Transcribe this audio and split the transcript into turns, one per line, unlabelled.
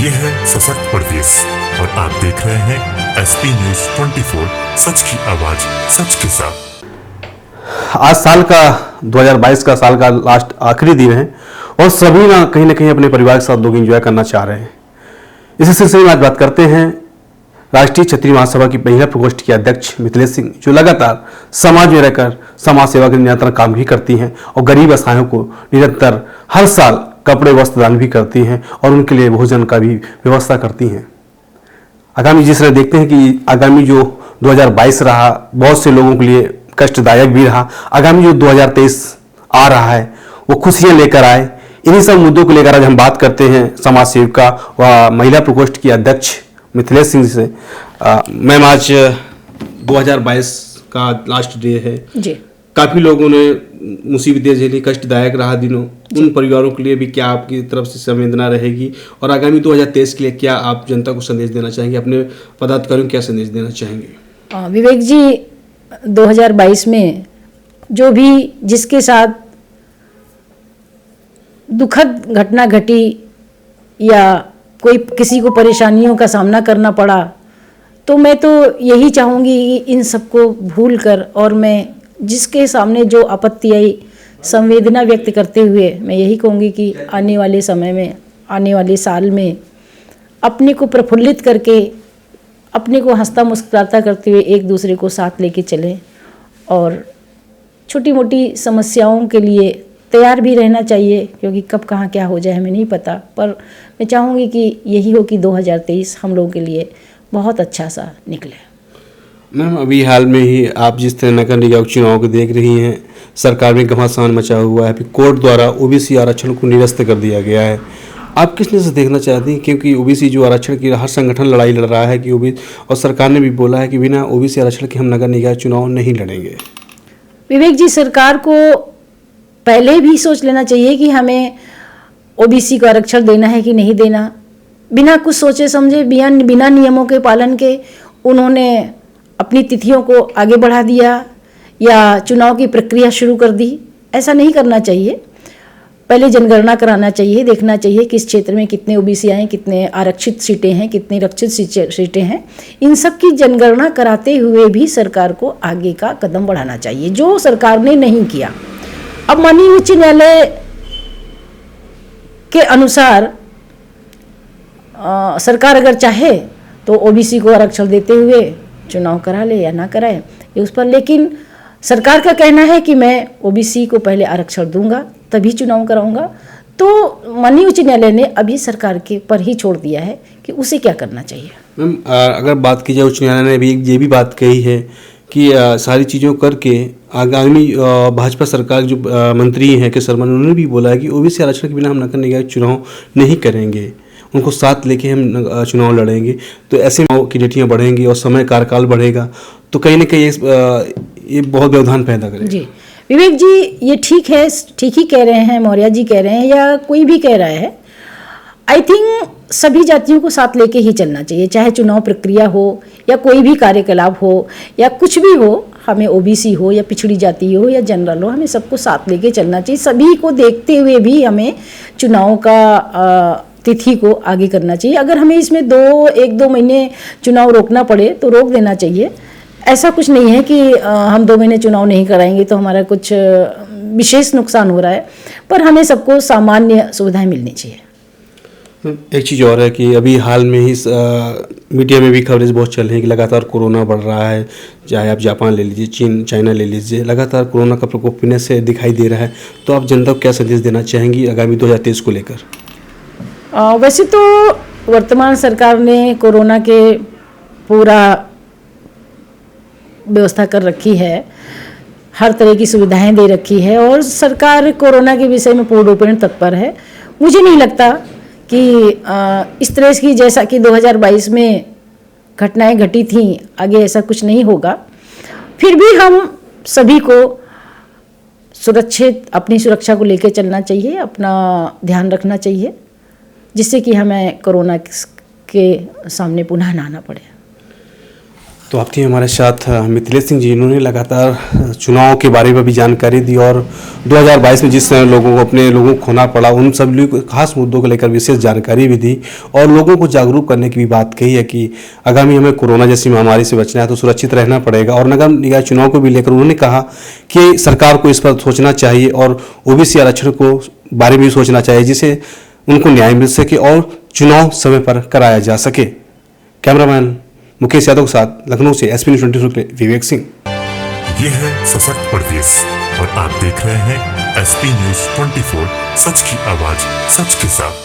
ये है सशक्त प्रदेश और आप देख रहे हैं एसपी न्यूज 24, सच की आवाज सच के साथ।
आज साल का 2022 का साल का लास्ट आखिरी दिन है और सभी ना कहीं अपने परिवार के साथ लोग एंजॉय करना चाह रहे हैं। इसी सिलसिले में आज बात करते हैं राष्ट्रीय क्षत्रिय महासभा की महिला प्रकोष्ठ की अध्यक्ष मिथिलेश सिंह, जो लगातार समाज में रहकर समाज सेवा के निरंतर काम भी करती हैं और गरीब असहायों को निरंतर हर साल कपड़े वस्त्र दान भी करती हैं और उनके लिए भोजन का भी व्यवस्था करती हैं। आगामी जिस तरह देखते हैं कि आगामी जो 2022 रहा बहुत से लोगों के लिए कष्टदायक भी रहा, आगामी जो 2023 आ रहा है वो खुशियां लेकर आए। इन्हीं सब मुद्दों को लेकर आज हम बात करते हैं समाज सेविका व महिला प्रकोष्ठ की अध्यक्ष मिथिलेश सिंह से। मैम, आज 2022 का लास्ट डे है
जी।
काफ़ी लोगों ने मुसीबतें झेली, कष्टदायक रहा दिनों, उन परिवारों के लिए भी क्या आपकी तरफ से संवेदना रहेगी और आगामी 2023 के लिए क्या आप जनता को संदेश देना चाहेंगे, अपने पदाधिकारियों को क्या संदेश देना चाहेंगे?
विवेक जी, 2022 में जो भी जिसके साथ दुखद घटना घटी या कोई किसी को परेशानियों का सामना करना पड़ा, तो मैं तो यही चाहूँगी कि इन सबको भूल कर और मैं जिसके सामने जो आपत्ति आई संवेदना व्यक्त करते हुए मैं यही कहूँगी कि आने वाले समय में, आने वाले साल में अपने को प्रफुल्लित करके, अपने को हंसता मुस्कुराता करते हुए एक दूसरे को साथ लेके चलें और छोटी मोटी समस्याओं के लिए तैयार भी रहना चाहिए, क्योंकि कब कहाँ क्या हो जाए हमें नहीं पता। पर मैं चाहूँगी कि यही हो कि 2023 हम लोगों के लिए बहुत अच्छा सा निकले।
मैम, अभी हाल में ही आप जिस तरह नगर निगम चुनाव को देख रही हैं, सरकार में घमासान मचा हुआ है, फिर कोर्ट द्वारा ओबीसी आरक्षण को निरस्त कर दिया गया है। आप किस नज़र से देखना चाहती हैं, क्योंकि ओबीसी जो आरक्षण की हर संगठन लड़ाई लड़ रहा है कि ओबीसी, और सरकार ने भी बोला है कि बिना ओबीसी आरक्षण के हम नगर निगम चुनाव नहीं लड़ेंगे।
विवेक जी, सरकार को पहले भी सोच लेना चाहिए कि हमें ओबीसी को आरक्षण देना है कि नहीं देना। बिना कुछ सोचे समझे, बिना नियमों के पालन के उन्होंने अपनी तिथियों को आगे बढ़ा दिया या चुनाव की प्रक्रिया शुरू कर दी। ऐसा नहीं करना चाहिए। पहले जनगणना कराना चाहिए, देखना चाहिए किस क्षेत्र में कितने ओबीसी आए, कितने आरक्षित सीटें हैं, कितनी रक्षित सीटें हैं। इन सब की जनगणना कराते हुए भी सरकार को आगे का कदम बढ़ाना चाहिए, जो सरकार ने नहीं किया। अब माननीय उच्च न्यायालय के अनुसार सरकार अगर चाहे तो ओबीसी को आरक्षण देते हुए चुनाव करा ले या ना कराए, ये उस पर। लेकिन सरकार का कहना है कि मैं ओबीसी को पहले आरक्षण दूंगा तभी चुनाव कराऊंगा। तो माननीय उच्च न्यायालय ने अभी सरकार के पर ही छोड़ दिया है कि उसे क्या करना चाहिए।
मैम, अगर बात की जाए, उच्च न्यायालय ने भी ये भी बात कही है कि सारी चीज़ों करके आगामी भाजपा सरकार जो मंत्री हैं के शर्मा, उन्होंने भी बोला है कि ओबीसी आरक्षण के बिना हम नगर निगम चुनाव नहीं करेंगे, उनको साथ लेके हम चुनाव लड़ेंगे। तो ऐसे की डेटियाँ बढ़ेंगी और समय कार्यकाल बढ़ेगा, तो कहीं ना कहीं ये बहुत व्यवधान पैदा करेगा।
जी विवेक जी, ये ठीक है, ठीक ही कह रहे हैं, मौर्य जी कह रहे हैं या कोई भी कह रहा है। आई थिंक सभी जातियों को साथ लेके ही चलना चाहिए, चाहे चुनाव प्रक्रिया हो या कोई भी कार्यकलाप हो या कुछ भी हो। हमें ओबीसी हो या पिछड़ी जाति हो या जनरल हो, हमें सबको साथ लेके चलना चाहिए। सभी को देखते हुए भी हमें चुनाव का तिथि को आगे करना चाहिए। अगर हमें इसमें 1-2 महीने चुनाव रोकना पड़े तो रोक देना चाहिए। ऐसा कुछ नहीं है कि हम 2 महीने चुनाव नहीं कराएंगे तो हमारा कुछ विशेष नुकसान हो रहा है, पर हमें सबको सामान्य सुविधाएं मिलनी चाहिए।
एक चीज़ और है कि अभी हाल में ही मीडिया में भी खबरें बहुत चल रही हैं कि लगातार कोरोना बढ़ रहा है। चाहे आप जापान ले लीजिए, चीन, चाइना ले लीजिए, लगातार कोरोना का प्रकोप फिर से दिखाई दे रहा है। तो आप जनता को क्या संदेश देना चाहेंगी आगामी 2023 को लेकर?
वैसे तो वर्तमान सरकार ने कोरोना के पूरा व्यवस्था कर रखी है, हर तरह की सुविधाएं दे रखी है और सरकार कोरोना के विषय में पूर्ण रूपेण तत्पर है। मुझे नहीं लगता कि इस तरह की जैसा कि 2022 में घटनाएं घटी थीं, आगे ऐसा कुछ नहीं होगा। फिर भी हम सभी को सुरक्षित, अपनी सुरक्षा को लेकर चलना चाहिए, अपना ध्यान रखना चाहिए, जिससे कि हमें कोरोना के सामने पुनः ना आना पड़े।
तो आप थी हमारे साथ मिथिलेश सिंह जी, इन्होंने लगातार चुनाव के बारे में भी जानकारी दी और 2022 में जिस लोगों को अपने लोगों को खोना पड़ा उन सब खास मुद्दों को लेकर विशेष जानकारी भी दी और लोगों को जागरूक करने की भी बात कही है कि आगामी हमें कोरोना जैसी महामारी से बचना है तो सुरक्षित रहना पड़ेगा। और नगर निकाय चुनाव को भी लेकर उन्होंने कहा कि सरकार को इस पर सोचना चाहिए और ओबीसी आरक्षण को बारे में भी सोचना चाहिए जिससे उनको न्याय मिल सके और चुनाव समय पर कराया जा सके। कैमरामैन मुकेश यादव के साथ लखनऊ से एसपी न्यूज़ 24 के विवेक सिंह।
ये है सशक्त प्रदेश और आप देख रहे हैं एसपी न्यूज़ 24, सच की आवाज सच के साथ।